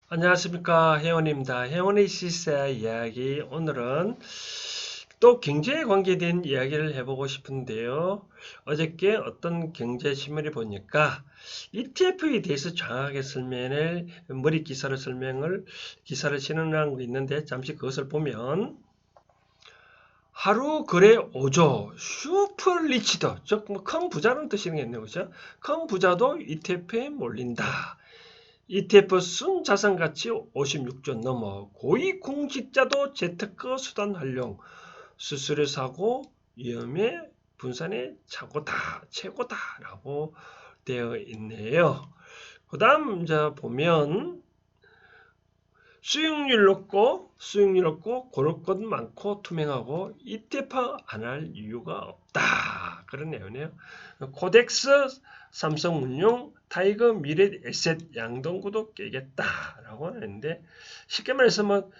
안녕하십니까, 혜원입니다. 혜원의 시세 이야기. 오늘은 또 경제에 관계된 이야기를 해보고 싶은데요. 어저께 어떤 경제 신문을 보니까 ETF에 대해서 정확하게 머리 기사를 신청하고 있는데, 잠시 그것을 보면 하루 거래 5조 슈퍼 리치도, 즉 큰 부자는 뜻이겠네요. 그죠? 큰 부자도 ETF에 몰린다. ETF 순자산 가치 56조 넘어 고위공직자도 재테크 수단 활용, 수수료 사고, 위험의 분산의 최고다라고 되어 있네요. 그 다음 이제 보면 수익률 높고 고를 것 많고 투명하고 ETF 안 할 이유가 없다. 그런 내용이네요. 코덱스, 삼성운용, 타이거 미래에셋 양동구도 깨겠다라고 하는데, 쉽게 말해서 뭐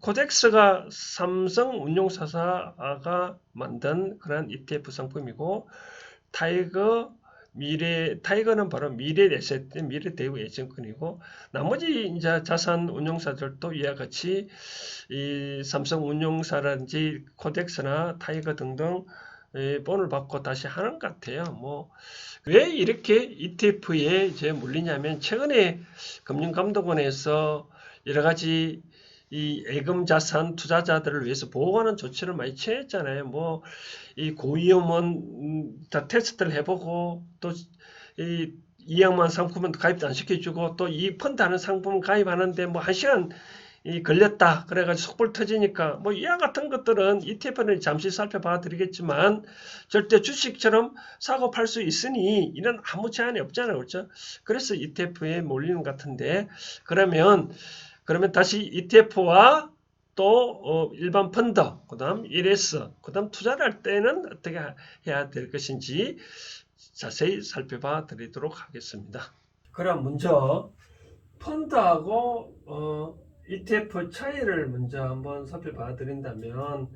코덱스가 삼성운용사가 만든 그런 ETF 상품이고, 타이거는 바로 미래에셋, 미래대우 예증권이고, 나머지 이제 자산 운용사들도 이와 같이 이 삼성운용사라든지 코덱스나 타이거 등등 본을 받고 다시 하는 것 같아요. 뭐 왜 이렇게 ETF에 이제 물리냐면, 최근에 금융감독원에서 여러 가지 이 예금 자산 투자자들을 위해서 보호하는 조치를 많이 취했잖아요. 뭐 이 고위험은 다 테스트를 해보고, 또 이 이양만 상품은 가입도 안 시켜주고, 또 이 펀드하는 상품 가입하는데 뭐 1시간 걸렸다. 그래가지고 속볼 터지니까, 뭐 이와 같은 것들은 ETF는 잠시 살펴봐 드리겠지만, 절대 주식처럼 사고 팔 수 있으니 이는 아무 제한이 없잖아요. 그렇죠? 그래서 ETF에 몰리는 것 같은데, 그러면 다시 ETF와 또 일반 펀드, 그 다음 1S, 그 다음 투자를 할 때는 어떻게 해야 될 것인지 자세히 살펴봐 드리도록 하겠습니다. 그럼 먼저 펀드하고 ETF 차이를 먼저 한번 살펴봐 드린다면,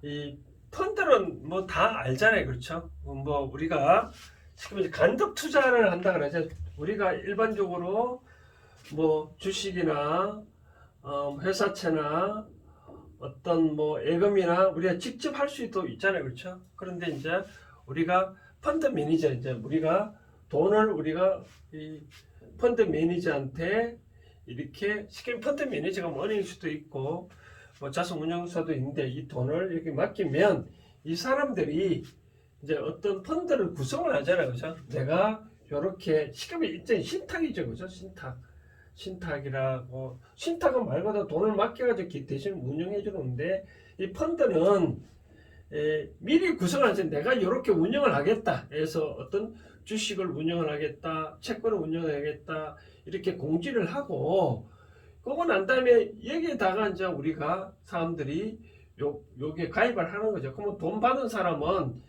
이 펀드는 뭐 다 알잖아요. 그렇죠? 뭐 우리가 지금 간접 투자를 한다 그러죠. 우리가 일반적으로 뭐 주식이나 회사채나 어떤 뭐 예금이나 우리가 직접 할 수도 있잖아요. 그렇죠? 그런데 이제 우리가 펀드 매니저, 이제 우리가 이 펀드 매니저한테 이렇게 쉽게, 펀드 매니저가 뭐 은행일 수도 있고 뭐 자산 운용사도 있는데, 이 돈을 이렇게 맡기면 이 사람들이 이제 어떤 펀드를 구성을 하잖아요. 그죠? 내가 이렇게 시급이 일종의 신탁이죠. 그죠? 신탁이라고, 신탁은 말 그대로 돈을 맡겨가지고 대신 운영해 주는데, 이 펀드는 미리 구성하지, 내가 이렇게 운영을 하겠다 해서 어떤 주식을 운영을 하겠다, 채권을 운영하겠다, 이렇게 공지를 하고, 그거 난 다음에 여기에다가 이제 우리가 사람들이 요게 가입을 하는 거죠. 그러면 돈 받은 사람은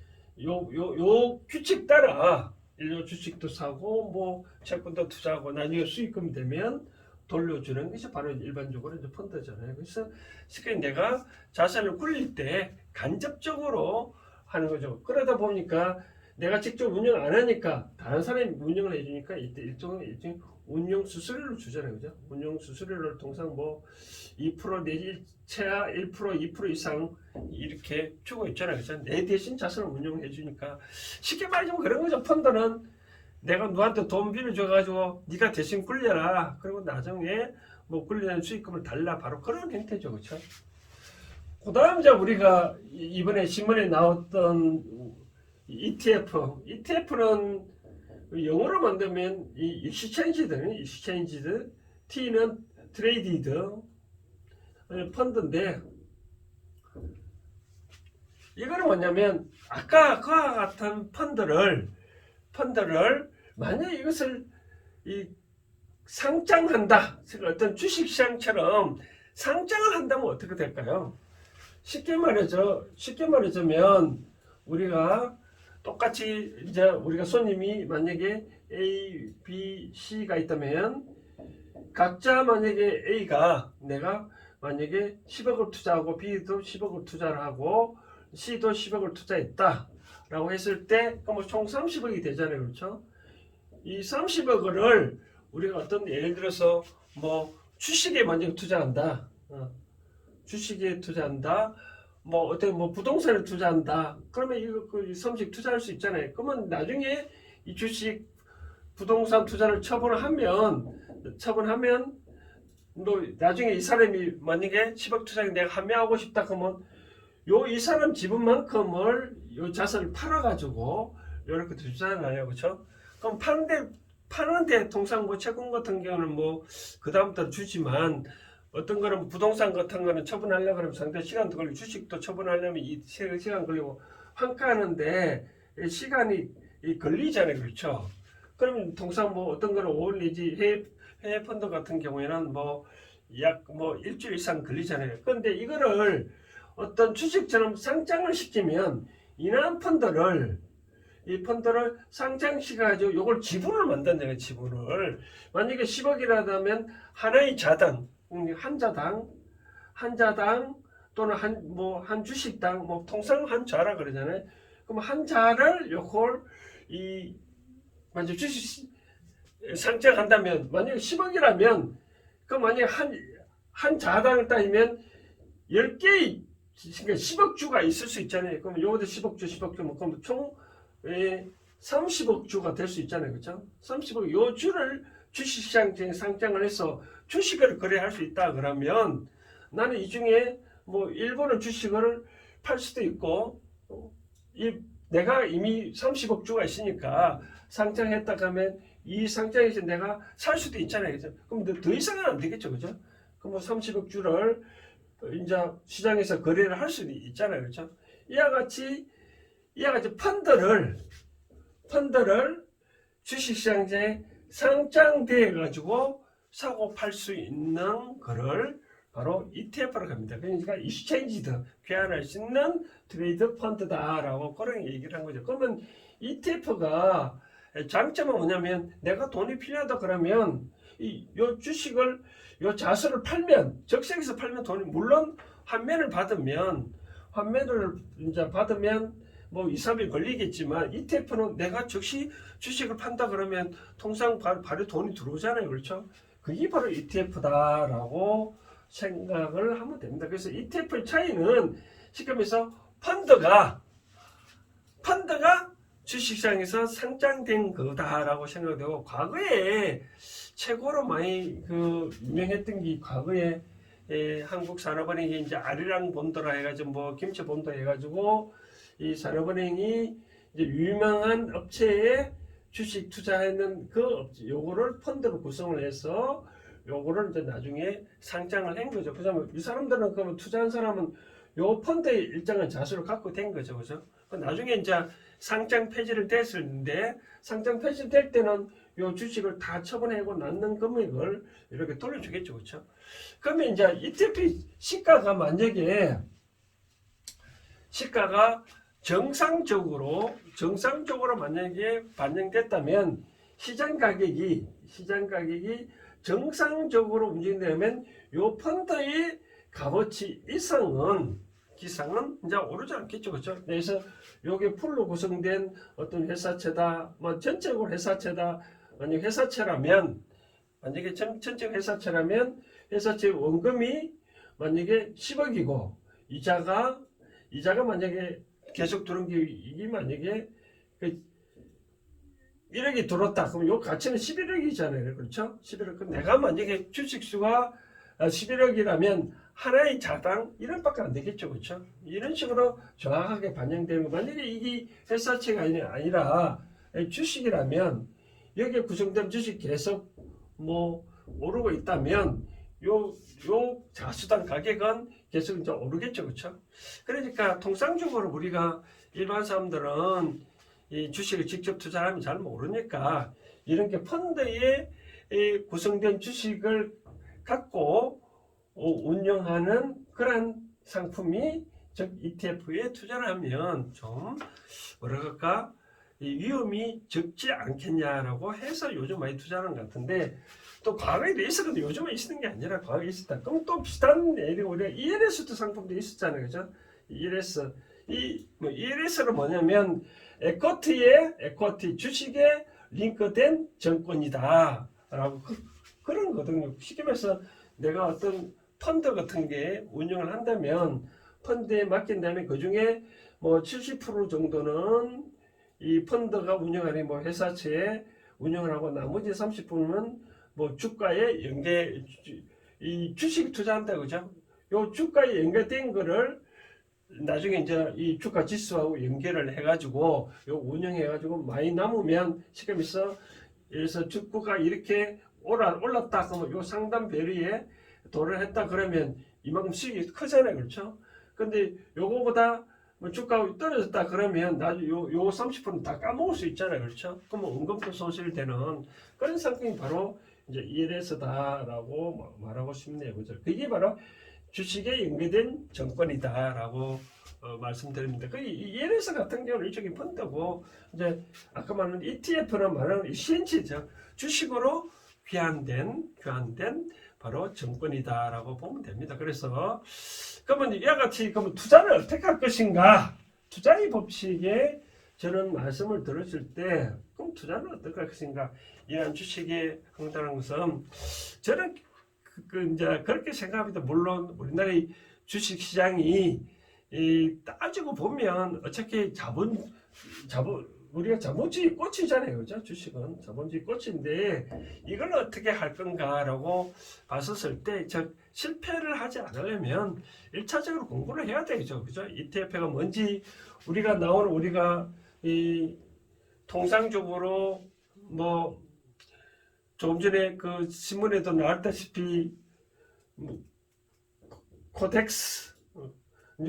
요 규칙 따라 일부 주식도 사고 뭐 채권도 투자하고, 나중에 수익금 되면 돌려주는 것이 바로 일반적으로 이제 펀드잖아요. 그래서 쉽게 내가 자산을 굴릴 때 간접적으로 하는 거죠. 그러다 보니까 내가 직접 운영 안 하니까 다른 사람이 운영을 해주니까 이때 일정 운용 수수료를 주잖아요. 그죠? 운용 수수료를 통상 뭐 2% 내지 최하 1%, 2% 이상 이렇게 주고 있잖아요. 그죠? 내 대신 자산을 운영해 주니까, 쉽게 말하자면 그런 거죠. 펀드는 내가 누구한테 돈 빌려줘가지고 네가 대신 굴려라. 그리고 나중에 뭐 굴리는 수익금을 달라. 바로 그런 형태죠. 그렇죠? 그 다음 이제 우리가 이번에 신문에 나왔던 ETF는 영어로 만들면 이 익스체인지드, T는 트레이디드 펀드인데, 이거는 뭐냐면 아까 그와 같은 펀드를 만약 이것을 이 상장한다, 어떤 주식시장처럼 상장을 한다면 어떻게 될까요? 쉽게 말하자면 우리가 똑같이 이제 우리가 손님이 만약에 A, B, C가 있다면, 각자 만약에 A가 내가 만약에 10억을 투자하고 B도 10억을 투자를 하고 C도 10억을 투자했다 라고 했을 때, 그럼 총 30억이 되잖아요. 그렇죠? 이 30억을 우리가 어떤, 예를 들어서 뭐 주식에 먼저 투자한다. 주식에 투자한다. 뭐 어떤 뭐 부동산에 투자한다. 그러면 이거 그 섬식 투자할 수 있잖아요. 그러면 나중에 이 주식 부동산 투자를 처분하면 너 나중에 이 사람이 만약에 10억 투자에 내가 함유하고 싶다 그러면 이 사람 지분만큼을 요 자산을 팔아가지고 이렇게 투자하나요, 그렇죠? 그럼 파는데 통상 뭐 채권 같은 경우는 뭐 그다음부터 주지만 어떤 거는 부동산 같은 거는 처분하려고 하면 상당히 시간도 걸리고 주식도 처분하려면 시간 걸리고 환가하는데 시간이 걸리잖아요, 그렇죠? 그러면 통상 뭐 어떤 거는 5월 내지 해외 펀드 같은 경우에는 뭐 약 뭐 일주일 이상 걸리잖아요. 그런데 이거를 어떤 주식처럼 상장을 시키면 이 펀드를 상장시켜가지고 이걸 지분을 만든다는 지분을 만약에 10억이라면 하나의 자당 한 자당 또는 한 주식당 뭐 통상 한 자라 그러잖아요. 그럼 한 자를 요걸 만약 주식 상장한다면 만약에 10억이라면 그 만약에 한 자당을 따지면 10개의 그러니까 10억 주가 있을 수 있잖아요. 그럼 요것도 10억 주 뭐 그럼 총 30억 주가 될 수 있잖아요. 그렇죠? 30억 요 주를 주식시장에 상장을 해서 주식을 거래할 수 있다 그러면 나는 이 중에 뭐 일부는 주식을 팔 수도 있고 내가 이미 30억 주가 있으니까 상장했다 하면 이 상장에서 내가 살 수도 있잖아요. 그죠? 그럼 더 이상은 안 되겠죠. 그죠? 그럼 뭐 30억 주를 이제 시장에서 거래를 할 수도 있잖아요. 그렇죠? 이와 같이 펀드를 주식시장에 상장돼 가지고 사고 팔 수 있는 거를 바로 ETF라고 합니다. 그러니까 익스체인지드 교환할 수 있는 트레이드 펀드다라고 그런 얘기를 한 거죠. 그러면 ETF가 장점은 뭐냐면 내가 돈이 필요하다 그러면 요 주식을 요 자수를 팔면 적색에서 팔면 돈이 물론 환매를 이제 받으면 뭐 2, 3일 걸리겠지만 ETF는 내가 즉시 주식을 판다 그러면 통상 바로 돈이 들어오잖아요. 그렇죠? 그게 바로 ETF다라고 생각을 하면 됩니다. 그래서 ETF의 차이는 쉽게 말해서 펀드가 주식시장에서 상장된 거다라고 생각되고 과거에 최고로 많이 유명했던 게 과거에 한국산업은행이 이제 아리랑 본도라 해가지고 뭐 김치 본도 해가지고 이 산업은행이 이제 유명한 업체에 주식 투자했는 그 업체 요거를 펀드로 구성을 해서 요거를 이제 나중에 상장을 한 거죠. 그래서 이 사람들은 그러면 투자한 사람은 요 펀드의 일정한 자수를 갖고 된 거죠. 그죠? 나중에 이제 상장 폐지를 됐는데 상장 폐지될 때는 요 주식을 다 처분하고 남는 금액을 이렇게 돌려주겠죠. 그렇죠? 그러면 이제 ETF 시가가 만약에 정상적으로 만약에 반영됐다면 시장 가격이 정상적으로 움직인다면 요 펀드의 값어치 기상은 이제 오르지 않겠죠. 그렇죠? 그래서 요게 풀로 구성된 어떤 회사채다, 뭐 전적으로 회사채다. 만약 만약에 전적 회사채라면 회사채 원금이 만약에 10억이고 이자가 만약에 계속 들어온 게 이게 만약에 1억이 들었다. 그럼 요 가치는 11억이잖아요. 그렇죠? 11억. 그럼 내가 만약에 주식수가 11억이라면 하나의 자당 1원밖에 안 되겠죠. 그렇죠? 이런 식으로 정확하게 반영되는 거. 만약에 이게 회사채가 아니라 주식이라면 여기에 구성된 주식 계속 뭐 오르고 있다면 요 자수당 가격은 계속 이제 오르겠죠. 그렇죠? 그러니까 통상적으로 우리가 일반 사람들은 이 주식을 직접 투자하면 잘 모르니까 이런 게 펀드에 구성된 주식을 갖고 운영하는 그런 상품이 즉 ETF에 투자를 하면 좀 뭐랄까 위험이 적지 않겠냐라고 해서 요즘 많이 투자하는 것 같은데 또 과거에도 있었는데 요즘에 있었던 게 아니라 과거에 있었다. 그럼 또 비슷한 예를 우리가 ELS도 상품도 있었잖아요, 그죠? ELS는 뭐냐면 에쿼티 주식에 링크된 정권이다라고 그런 거거든요. 쉽게 말해서 내가 어떤 펀드 같은 게 운영을 한다면 펀드에 맡긴 다음에 그 중에 뭐 70% 정도는 이 펀드가 운영하는 뭐 회사채에 운영을 하고 나머지 30%는 뭐 주가에 연계 이 주식 투자한다 그죠? 요 주가에 연계된 거를 나중에 이제 이 주가 지수하고 연결을 해가지고 요 운영해가지고 많이 남으면 지금 있어 그래서 주가가 이렇게 올랐다 그러면 요 상단 배리에 도를 했다 그러면 이만큼 수익이 크잖아요 그렇죠? 근데 요거보다 뭐 주가가 떨어졌다 그러면 나중에 요 30%는 다 까먹을 수 있잖아요 그렇죠? 그러면 은금도 손실되는 그런 상품이 바로 이제 ELS다라고 말하고 싶네요 그죠? 그게 바로 주식에 연계된 정권이다라고 말씀드립니다. 그 ELS 같은 경우는 일종의 펀드고 이제 아까 말한 ETF는 말하는 CNC죠. 주식으로 교환된 바로 정권이다라고 보면 됩니다. 그래서 그러면 이와 같이 그러면 투자를 어떻게 할 것인가? 투자의 법칙에 저는 말씀을 들었을 때 그럼 투자는 어떻게 할 것인가? 이런 주식에 한다는 것은 저는 이제 그렇게 생각합니다. 물론 우리나라의 주식 시장이 따지고 보면 어차피 우리가 자본주의 꽃이잖아요, 그죠? 주식은 자본주의 꽃인데 이걸 어떻게 할 건가라고 봤었을 때, 즉 실패를 하지 않으려면 1차적으로 공부를 해야 되죠, 그죠? ETF가 뭔지 우리가 이 통상적으로 뭐 조금 전에 그 신문에도 나왔다시피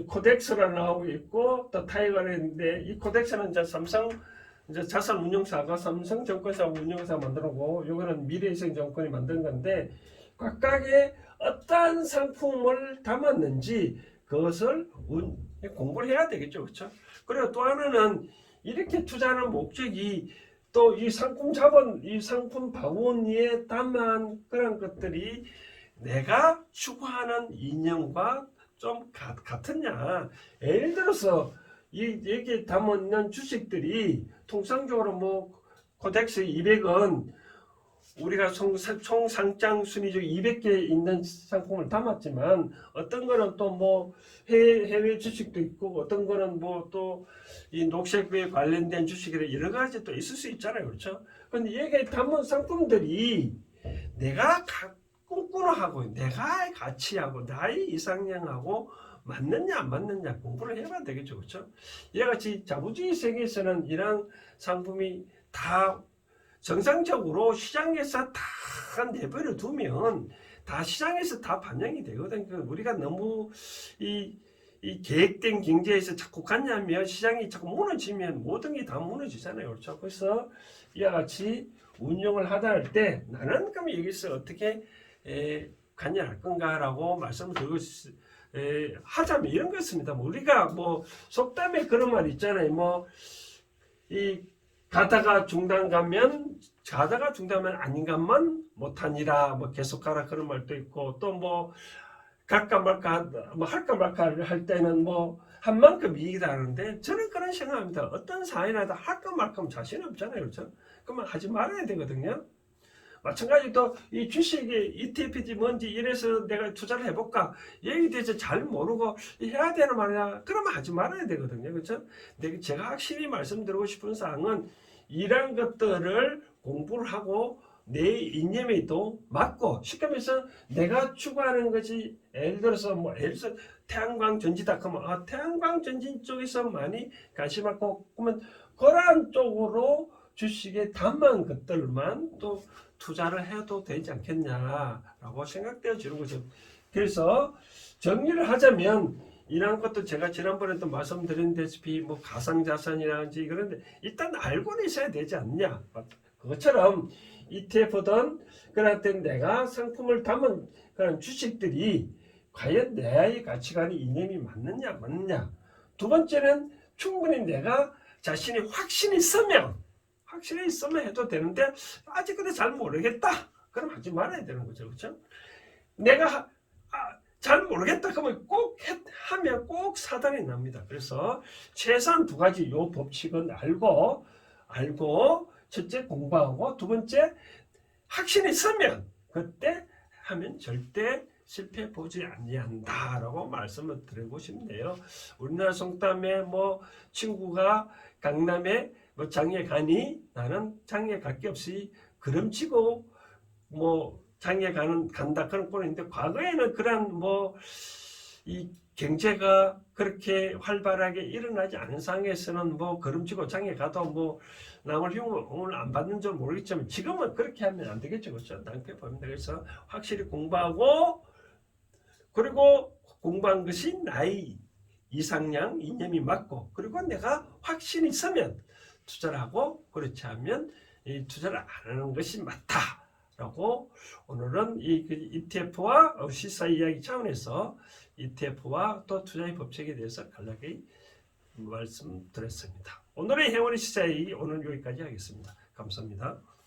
코덱스라 나오고 있고 또 타이거가 있는데 이 코덱스는 이제 삼성 이제 자산운용사가 삼성증권사 운용사 만들고 요거는 미래에셋증권이 만든 건데 각각의 어떠한 상품을 담았는지 그것을 공부를 해야 되겠죠, 그렇죠? 그리고 또 하나는 이렇게 투자하는 목적이 또 이 상품 자본, 이 상품 바구니에 담은 그런 것들이 내가 추구하는 이념과 좀 같으냐. 예를 들어서 여기에 담은 주식들이 통상적으로 뭐 코덱스 200은 우리가 총 상장 순위 중 200개 있는 상품을 담았지만 어떤 거는 또 뭐 해외 주식도 있고 어떤 거는 뭐 또 이 녹색에 관련된 주식이 여러 가지 또 있을 수 있잖아요. 그렇죠? 근데 여기에 담은 상품들이 내가 꿈꾸는 하고 내가의 가치하고 나의 이상향하고 맞느냐 안 맞느냐 공부를 해봐야 되겠죠. 그렇죠? 이와 같이 자본주의 세계에서는 이런 상품이 다 정상적으로 시장에서 다 내버려 두면 다 시장에서 다 반영이 되거든요. 우리가 너무 이 계획된 경제에서 자꾸 갔냐면 시장이 자꾸 무너지면 모든 게 다 무너지잖아요. 그렇죠? 그래서 이와 같이 운영을 하다 할 때 나는 그럼 여기서 어떻게 관여할 건가라고 말씀을 드리고 하자면 이런 것입니다. 우리가 뭐 속담에 그런 말 있잖아요. 뭐 이 가다가 중단 가면 아닌 것만 못하니라 뭐 계속 가라 그런 말도 있고 또 뭐 갈까 말까 뭐 할까 말까 할 때는 뭐 한 만큼 이익이다 하는데 저는 그런 생각합니다. 어떤 사회나 다 할까 말까 자신 없잖아요. 그렇죠? 그러면 하지 말아야 되거든요. 마찬가지로 이 주식이 ETF인지 뭔지 이래서 내가 투자를 해볼까 여기에 대해서 잘 모르고 해야 되는 말이야 그러면 하지 말아야 되거든요. 그렇죠? 제가 확실히 말씀드리고 싶은 사항은 이런 것들을 공부를 하고 내 이념에도 맞고 쉽게 말해서 내가 추구하는 것이 예를 들어서 태양광 전지다 그러면 태양광 전지 쪽에서 많이 관심 갖고 그러면 그러한 쪽으로 주식에 담은 것들만 또 투자를 해도 되지 않겠냐라고 생각되어지는 거죠. 그래서 정리를 하자면 이런 것도 제가 지난번에도 말씀드렸다시피 뭐 가상자산이라든지 그런데 일단 알고는 있어야 되지 않냐. 그것처럼 ETF든 그럴 때 내가 상품을 담은 그런 주식들이 과연 내 가치관이 이념이 맞느냐. 두 번째는 충분히 내가 자신이 확신이 있으면 해도 되는데 아직 근데 잘 모르겠다. 그럼 하지 말아야 되는 거죠. 그렇죠? 내가 잘 모르겠다 그러면 하면 꼭 사단이 납니다. 그래서 최소한 두 가지 요 법칙은 알고 첫째 공부하고 두 번째 확신이 있으면 그때 하면 절대 실패 보지 아니한다라고 말씀을 드리고 싶네요. 우리나라 속담에 뭐 친구가 강남에 뭐 장에 가니 나는 장에 갈 게 없이 걸음치고 뭐 장에 간다 그런 꼴인데 과거에는 그런 뭐 이 경제가 그렇게 활발하게 일어나지 않은 상황에서는 뭐 걸음치고 장에 가도 뭐 남을 흉을 안 받는 줄 모르겠지만 지금은 그렇게 하면 안 되겠죠. 그렇죠? 낭패 봅니다. 그래서 확실히 공부하고 그리고 공부한 것이 나의 이상량 이념이 맞고 그리고 내가 확신이 있으면 투자를 하고 그렇지 않으면 이 투자를 안 하는 것이 맞다라고 오늘은 이 ETF와 시사 이야기 차원에서 ETF와 또 투자의 법칙에 대해서 간략히 말씀드렸습니다. 오늘의 행운의 시사 이야기 오늘 여기까지 하겠습니다. 감사합니다.